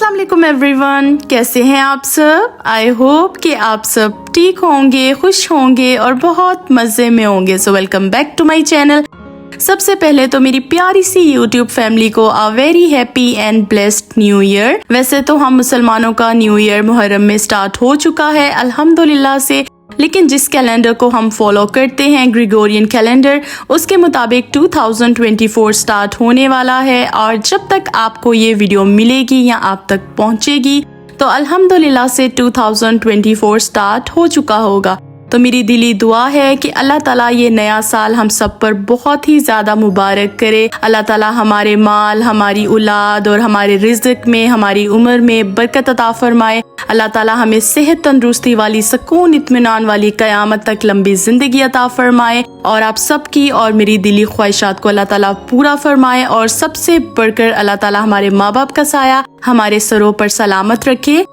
अस्सलाम वालेकुम एवरीवन, कैसे हैं आप सब। आई होप कि आप सब ठीक होंगे, खुश होंगे और बहुत मज़े में होंगे। So welcome back to my channel. सबसे पहले तो मेरी प्यारी सी यूट्यूब फैमिली को a very happy and blessed new year. वैसे तो हम मुसलमानों का न्यू ईयर मुहर्रम में स्टार्ट हो चुका है अल्हम्दुलिल्लाह से, लेकिन जिस कैलेंडर को हम फॉलो करते हैं ग्रेगोरियन कैलेंडर, उसके मुताबिक 2024 स्टार्ट होने वाला है। और जब तक आपको ये वीडियो मिलेगी या आप तक पहुंचेगी तो अल्हम्दुलिल्लाह से 2024 स्टार्ट हो चुका होगा। तो मेरी दिली दुआ है कि अल्लाह ताला ये नया साल हम सब पर बहुत ही ज़्यादा मुबारक करे। अल्लाह ताला हमारे माल, हमारी औलाद और हमारे रिज़्क में, हमारी उम्र में बरकत अता फरमाए। अल्लाह ताला हमें सेहत तंदुरुस्ती वाली, सुकून इत्मीनान वाली, क़यामत तक लंबी ज़िंदगी अता फरमाए और आप सबकी और मेरी दिली ख्वाहिशात को अल्लाह ताला पूरा फरमाए। और सबसे बढ़कर अल्लाह ताला हमारे माँ बाप का साया हमारे सरों पर सलामत रखे।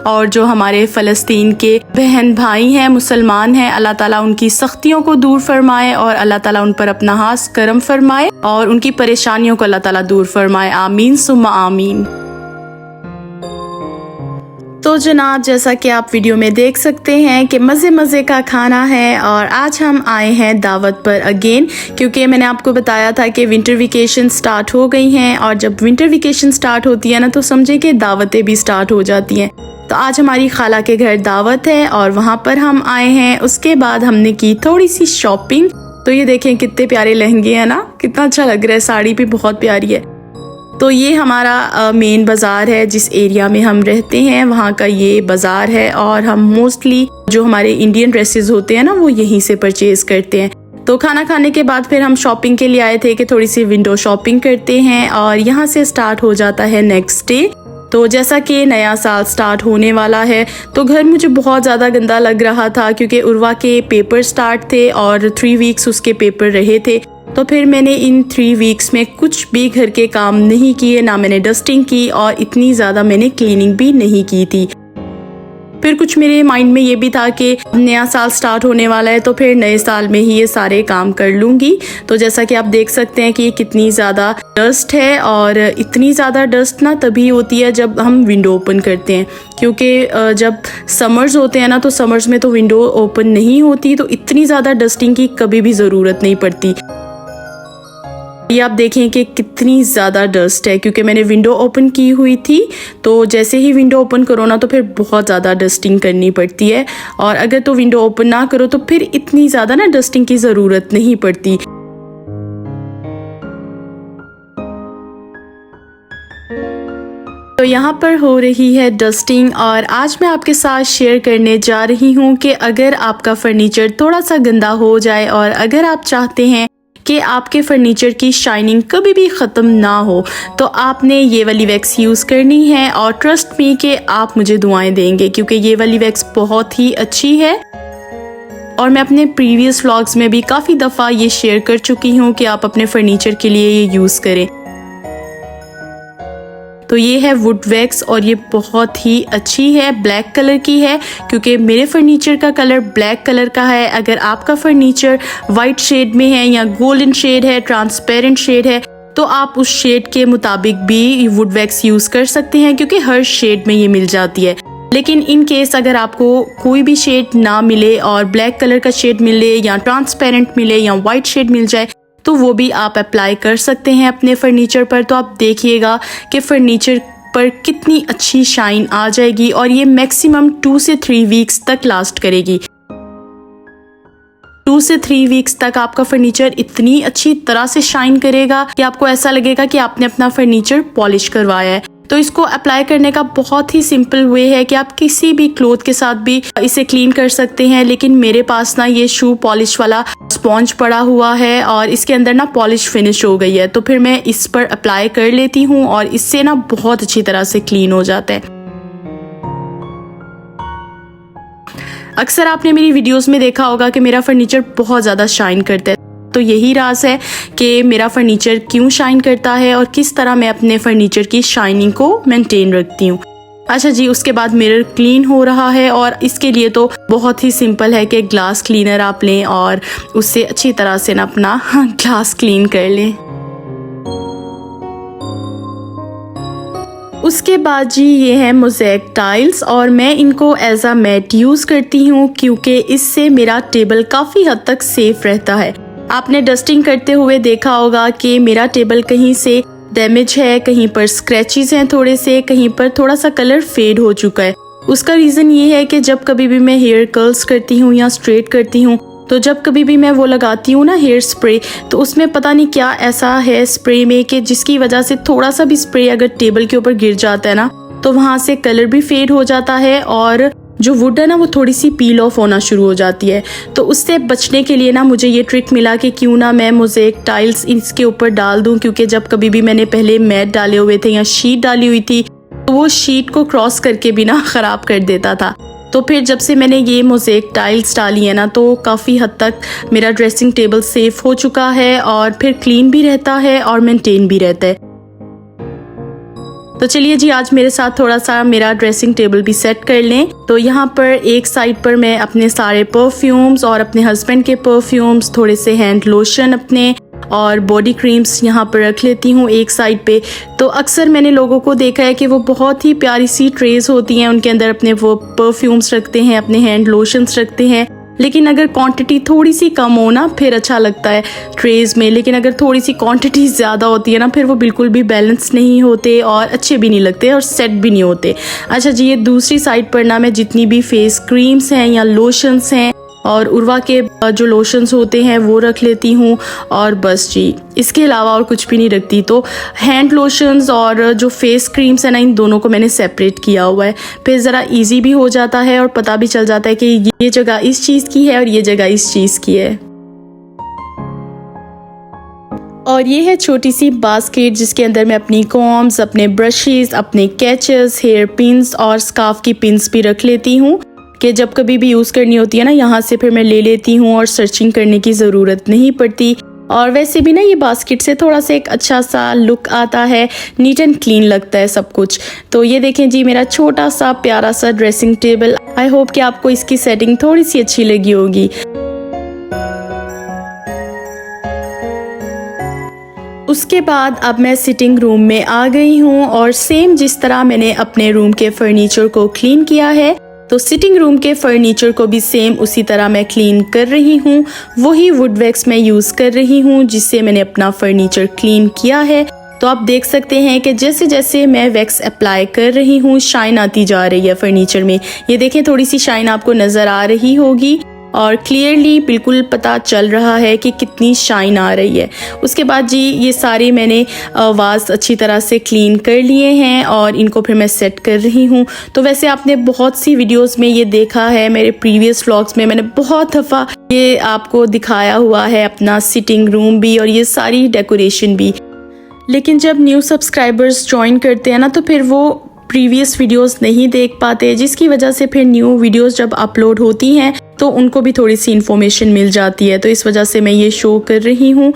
और जो हमारे फ़लस्तीन के बहन भाई हैं, मुसलमान हैं, अल्लाह ताला उनकी सख्तियों को दूर फरमाए और अल्लाह ताला उन पर अपना हाथ करम फरमाए और उनकी परेशानियों को अल्लाह ताला दूर फरमाए। आमीन सुम्मा आमीन। तो जनाब, जैसा कि आप वीडियो में देख सकते हैं कि मज़े मज़े का खाना है और आज हम आए हैं दावत पर अगेन, क्योंकि मैंने आपको बताया था कि विंटर वेकेशन स्टार्ट हो गई हैं और जब विंटर वेकेशन स्टार्ट होती है ना तो समझे कि दावतें भी स्टार्ट हो जाती हैं। तो आज हमारी खाला के घर दावत है और वहाँ पर हम आए हैं। उसके बाद हमने की थोड़ी सी शॉपिंग। तो ये देखें कितने प्यारे लहंगे हैं ना, कितना अच्छा लग रहा है, साड़ी भी बहुत प्यारी है। तो ये हमारा मेन बाज़ार है, जिस एरिया में हम रहते हैं वहाँ का ये बाज़ार है और हम मोस्टली जो हमारे इंडियन ड्रेसेस होते हैं ना वो यहीं से परचेज़ करते हैं। तो खाना खाने के बाद फिर हम शॉपिंग के लिए आए थे कि थोड़ी सी विंडो शॉपिंग करते हैं और यहाँ से स्टार्ट हो जाता है नेक्स्ट डे। तो जैसा कि नया साल स्टार्ट होने वाला है तो घर मुझे बहुत ज़्यादा गंदा लग रहा था, क्योंकि उर्वा के पेपर स्टार्ट थे और 3 वीक्स उसके पेपर रहे थे। तो फिर मैंने इन 3 वीक्स में कुछ भी घर के काम नहीं किए, ना मैंने डस्टिंग की और इतनी ज़्यादा मैंने क्लीनिंग भी नहीं की थी। फिर कुछ मेरे माइंड में ये भी था कि नया साल स्टार्ट होने वाला है तो फिर नए साल में ही ये सारे काम कर लूँगी। तो जैसा कि आप देख सकते हैं कि ये कितनी ज़्यादा डस्ट है और इतनी ज़्यादा डस्ट ना तभी होती है जब हम विंडो ओपन करते हैं, क्योंकि जब समर्स होते हैं ना तो समर्स में तो विंडो ओपन नहीं होती, तो इतनी ज़्यादा डस्टिंग की कभी भी ज़रूरत नहीं पड़ती। ये आप देखें कि कितनी ज़्यादा डस्ट है, क्योंकि मैंने विंडो ओपन की हुई थी। तो जैसे ही विंडो ओपन करो ना तो फिर बहुत ज़्यादा डस्टिंग करनी पड़ती है, और अगर तो विंडो ओपन ना करो तो फिर इतनी ज़्यादा ना डस्टिंग की ज़रूरत नहीं पड़ती। तो यहाँ पर हो रही है डस्टिंग और आज मैं आपके साथ शेयर करने जा रही हूँ कि अगर आपका फर्नीचर थोड़ा सा गंदा हो जाए और अगर आप चाहते हैं कि आपके फर्नीचर की शाइनिंग कभी भी ख़त्म ना हो तो आपने ये वाली वैक्स यूज़ करनी है। और ट्रस्ट मी कि आप मुझे दुआएं देंगे, क्योंकि ये वाली वैक्स बहुत ही अच्छी है और मैं अपने प्रीवियस व्लॉग्स में भी काफ़ी दफ़ा ये शेयर कर चुकी हूँ कि आप अपने फर्नीचर के लिए ये यूज़ करें। तो ये है वुड वैक्स और ये बहुत ही अच्छी है, ब्लैक कलर की है, क्योंकि मेरे फर्नीचर का कलर ब्लैक कलर का है। अगर आपका फर्नीचर वाइट शेड में है या गोल्डन शेड है, ट्रांसपेरेंट शेड है, तो आप उस शेड के मुताबिक भी वुड वैक्स यूज़ कर सकते हैं, क्योंकि हर शेड में ये मिल जाती है। लेकिन इन केस अगर आपको कोई भी शेड ना मिले और ब्लैक कलर का शेड मिले या ट्रांसपेरेंट मिले या वाइट शेड मिल जाए तो वो भी आप अप्लाई कर सकते हैं अपने फर्नीचर पर। तो आप देखिएगा कि फर्नीचर पर कितनी अच्छी शाइन आ जाएगी और ये मैक्सिमम 2 से 3 वीक्स तक लास्ट करेगी। 2 से 3 वीक्स तक आपका फर्नीचर इतनी अच्छी तरह से शाइन करेगा कि आपको ऐसा लगेगा कि आपने अपना फर्नीचर पॉलिश करवाया है। तो इसको अप्लाई करने का बहुत ही सिंपल वे है कि आप किसी भी क्लॉथ के साथ भी इसे क्लीन कर सकते हैं। लेकिन मेरे पास ना ये शू पॉलिश वाला स्पॉन्ज पड़ा हुआ है और इसके अंदर ना पॉलिश फिनिश हो गई है, तो फिर मैं इस पर अप्लाई कर लेती हूँ और इससे ना बहुत अच्छी तरह से क्लीन हो जाता है। अक्सर आपने मेरी वीडियोस में देखा होगा कि मेरा फर्नीचर बहुत ज़्यादा शाइन करता है, तो यही राज है कि मेरा फर्नीचर क्यों शाइन करता है और किस तरह मैं अपने फर्नीचर की शाइनिंग को मेंटेन रखती हूँ। अच्छा जी, उसके बाद मिरर क्लीन हो रहा है और इसके लिए तो बहुत ही सिंपल है कि ग्लास क्लीनर आप लें और उससे अच्छी तरह से ना अपना ग्लास क्लीन कर लें। उसके बाद जी ये है मोज़ेक टाइल्स और मैं इनको एज अ मैट यूज़ करती हूँ क्योंकि इससे मेरा टेबल काफ़ी हद तक सेफ रहता है। आपने डस्टिंग करते हुए देखा होगा कि मेरा टेबल कहीं से डैमेज है, कहीं पर स्क्रैचेस हैं थोड़े से, कहीं पर थोड़ा सा कलर फेड हो चुका है। उसका रीज़न ये है कि जब कभी भी मैं हेयर कर्ल्स करती हूँ या स्ट्रेट करती हूँ तो जब कभी भी मैं वो लगाती हूँ ना हेयर स्प्रे, तो उसमें पता नहीं क्या ऐसा है स्प्रे में कि जिसकी वजह से थोड़ा सा भी स्प्रे अगर टेबल के ऊपर गिर जाता है ना तो वहाँ से कलर भी फेड हो जाता है और जो वुड है ना वो थोड़ी सी पील ऑफ होना शुरू हो जाती है। तो उससे बचने के लिए ना मुझे ये ट्रिक मिला कि क्यों ना मैं मोज़ेक टाइल्स इसके ऊपर डाल दूँ, क्योंकि जब कभी भी मैंने पहले मैट डाले हुए थे या शीट डाली हुई थी तो वो शीट को क्रॉस करके भी ना ख़राब कर देता था। तो फिर जब से मैंने ये मोज़ेक टाइल्स डाली है ना तो काफ़ी हद तक मेरा ड्रेसिंग टेबल सेफ हो चुका है और फिर क्लीन भी रहता है और मेंटेन भी रहता है। तो चलिए जी आज मेरे साथ थोड़ा सा मेरा ड्रेसिंग टेबल भी सेट कर लें। तो यहाँ पर एक साइड पर मैं अपने सारे परफ्यूम्स और अपने हस्बैंड के परफ्यूम्स, थोड़े से हैंड लोशन अपने और बॉडी क्रीम्स यहाँ पर रख लेती हूँ एक साइड पे। तो अक्सर मैंने लोगों को देखा है कि वो बहुत ही प्यारी सी ट्रेस होती हैं, उनके अंदर अपने वो परफ्यूम्स रखते हैं, अपने हैंड लोशंस रखते हैं, लेकिन अगर क्वांटिटी थोड़ी सी कम हो ना फिर अच्छा लगता है ट्रेज में, लेकिन अगर थोड़ी सी क्वांटिटी ज़्यादा होती है ना फिर वो बिल्कुल भी बैलेंस नहीं होते और अच्छे भी नहीं लगते और सेट भी नहीं होते। अच्छा जी, ये दूसरी साइड पर ना मैं जितनी भी फेस क्रीम्स हैं या लोशंस हैं और उर्वा के जो लोशंस होते हैं वो रख लेती हूँ और बस जी इसके अलावा और कुछ भी नहीं रखती। तो हैंड लोशंस और जो फेस क्रीम्स है ना इन दोनों को मैंने सेपरेट किया हुआ है, फिर ज़रा इजी भी हो जाता है और पता भी चल जाता है कि ये जगह इस चीज़ की है और ये जगह इस चीज़ की है। और ये है छोटी सी बास्केट जिसके अंदर मैं अपनी कॉम्स, अपने ब्रशेस, अपने कैचेस, हेयर पिन्स और स्कार्फ की पिन्स भी रख लेती हूँ कि जब कभी भी यूज़ करनी होती है ना यहाँ से फिर मैं ले लेती हूँ और सर्चिंग करने की ज़रूरत नहीं पड़ती। और वैसे भी ना ये बास्केट से थोड़ा सा एक अच्छा सा लुक आता है, नीट एंड क्लीन लगता है सब कुछ। तो ये देखें जी मेरा छोटा सा प्यारा सा ड्रेसिंग टेबल। आई होप कि आपको इसकी सेटिंग थोड़ी सी अच्छी लगी होगी। उसके बाद अब मैं सिटिंग रूम में आ गई हूँ और सेम जिस तरह मैंने अपने रूम के फर्नीचर को क्लीन किया है तो सिटिंग रूम के फर्नीचर को भी सेम उसी तरह मैं क्लीन कर रही हूँ। वही वुड वैक्स मैं यूज़ कर रही हूँ जिससे मैंने अपना फर्नीचर क्लीन किया है। तो आप देख सकते हैं कि जैसे जैसे मैं वैक्स अप्लाई कर रही हूँ शाइन आती जा रही है फर्नीचर में। ये देखें थोड़ी सी शाइन आपको नज़र आ रही होगी और क्लियरली बिल्कुल पता चल रहा है कि कितनी शाइन आ रही है। उसके बाद जी ये सारे मैंने वाज अच्छी तरह से क्लीन कर लिए हैं और इनको फिर मैं सेट कर रही हूँ। तो वैसे आपने बहुत सी वीडियोस में ये देखा है, मेरे प्रीवियस व्लॉग्स में मैंने बहुत दफ़ा ये आपको दिखाया हुआ है अपना सिटिंग रूम भी और ये सारी डेकोरेशन भी। लेकिन जब न्यू सब्सक्राइबर्स ज्वाइन करते हैं ना तो फिर वो प्रीवियस वीडियोस नहीं देख पाते, जिसकी वजह से फिर न्यू वीडियोस जब अपलोड होती हैं तो उनको भी थोड़ी सी इन्फॉर्मेशन मिल जाती है। तो इस वजह से मैं ये शो कर रही हूँ।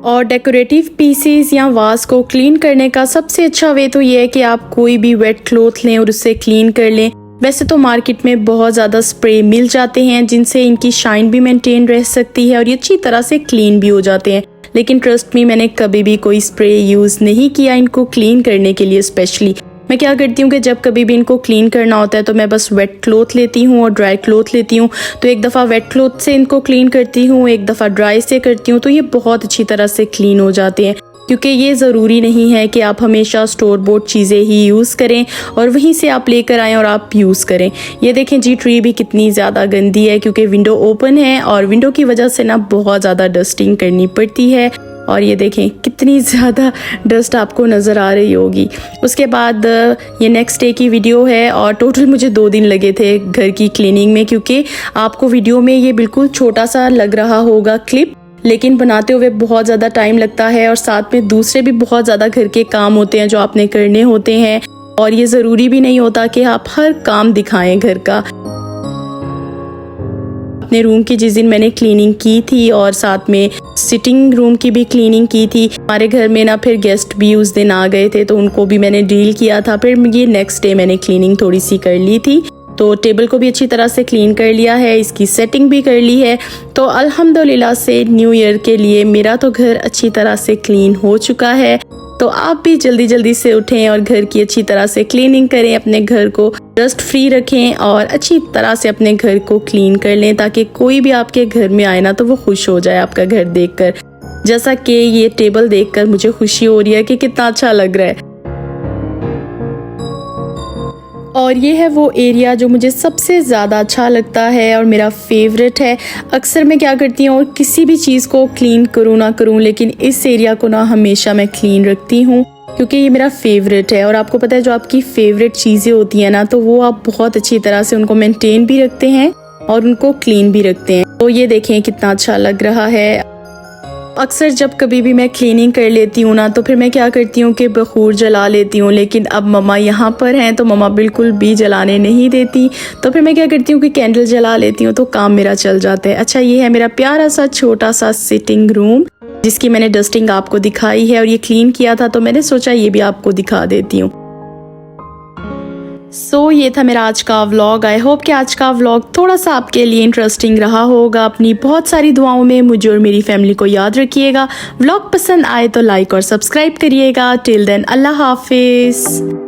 और डेकोरेटिव पीसेस या वास को क्लीन करने का सबसे अच्छा वे तो ये है कि आप कोई भी वेट क्लॉथ लें और उससे क्लीन कर लें। वैसे तो मार्केट में बहुत ज़्यादा स्प्रे मिल जाते हैं जिनसे इनकी शाइन भी मेंटेन रह सकती है और ये अच्छी तरह से क्लीन भी हो जाते हैं, लेकिन ट्रस्ट मी मैंने कभी भी कोई स्प्रे यूज़ नहीं किया इनको क्लीन करने के लिए। स्पेशली मैं क्या करती हूँ कि जब कभी भी इनको क्लीन करना होता है तो मैं बस वेट क्लॉथ लेती हूँ और ड्राई क्लॉथ लेती हूँ। तो एक दफ़ा वेट क्लॉथ से इनको क्लीन करती हूँ, एक दफ़ा ड्राई से करती हूँ, तो ये बहुत अच्छी तरह से क्लीन हो जाते हैं। क्योंकि ये ज़रूरी नहीं है कि आप हमेशा स्टोर बोर्ड चीज़ें ही यूज़ करें और वहीं से आप लेकर आएँ और आप यूज़ करें। ये देखें जी ट्री भी कितनी ज़्यादा गंदी है क्योंकि विंडो ओपन है और विंडो की वजह से ना बहुत ज़्यादा डस्टिंग करनी पड़ती है। और ये देखें कितनी ज़्यादा डस्ट आपको नज़र आ रही होगी। उसके बाद ये नेक्स्ट डे की वीडियो है और टोटल मुझे 2 दिन लगे थे घर की क्लीनिंग में, क्योंकि आपको वीडियो में ये बिल्कुल छोटा सा लग रहा होगा क्लिप, लेकिन बनाते हुए बहुत ज़्यादा टाइम लगता है और साथ में दूसरे भी बहुत ज़्यादा घर के काम होते हैं जो आपने करने होते हैं और ये ज़रूरी भी नहीं होता कि आप हर काम दिखाएं घर का। अपने रूम की जिस दिन मैंने क्लीनिंग की थी और साथ में सिटिंग रूम की भी क्लीनिंग की थी, हमारे घर में ना फिर गेस्ट भी उस दिन आ गए थे तो उनको भी मैंने डील किया था। फिर ये नेक्स्ट डे मैंने क्लीनिंग थोड़ी सी कर ली थी, तो टेबल को भी अच्छी तरह से क्लीन कर लिया है, इसकी सेटिंग भी कर ली है। तो अल्हम्दुलिल्लाह से न्यू ईयर के लिए मेरा तो घर अच्छी तरह से क्लीन हो चुका है तो आप भी जल्दी जल्दी से उठें और घर की अच्छी तरह से क्लीनिंग करें, अपने घर को डस्ट फ्री रखें और अच्छी तरह से अपने घर को क्लीन कर लें ताकि कोई भी आपके घर में आए ना तो वो खुश हो जाए आपका घर देखकर। जैसा कि ये टेबल देखकर मुझे खुशी हो रही है कि कितना अच्छा लग रहा है। और ये है वो एरिया जो मुझे सबसे ज़्यादा अच्छा लगता है और मेरा फेवरेट है। अक्सर मैं क्या करती हूँ, और किसी भी चीज़ को क्लीन करूँ ना करूँ, लेकिन इस एरिया को ना हमेशा मैं क्लीन रखती हूँ क्योंकि ये मेरा फेवरेट है। और आपको पता है जो आपकी फेवरेट चीज़ें होती हैं ना तो वो आप बहुत अच्छी तरह से उनको मेंटेन भी रखते हैं और उनको क्लीन भी रखते हैं। तो ये देखें कितना अच्छा लग रहा है। अक्सर जब कभी भी मैं क्लीनिंग कर लेती हूँ ना तो फिर मैं क्या करती हूँ कि बखूर जला लेती हूँ, लेकिन अब मम्मा यहाँ पर हैं तो मम्मा बिल्कुल भी जलाने नहीं देती। तो फिर मैं क्या करती हूँ कि कैंडल जला लेती हूँ तो काम मेरा चल जाता है। अच्छा, ये है मेरा प्यारा सा छोटा सा सिटिंग रूम जिसकी मैंने डस्टिंग आपको दिखाई है और ये क्लीन किया था तो मैंने सोचा ये भी आपको दिखा देती हूँ। ये था मेरा आज का व्लॉग। आई होप कि आज का व्लॉग थोड़ा सा आपके लिए इंटरेस्टिंग रहा होगा। अपनी बहुत सारी दुआओं में मुझे और मेरी फैमिली को याद रखिएगा। व्लॉग पसंद आए तो लाइक और सब्सक्राइब करिएगा। टिल देन अल्लाह हाफिज़।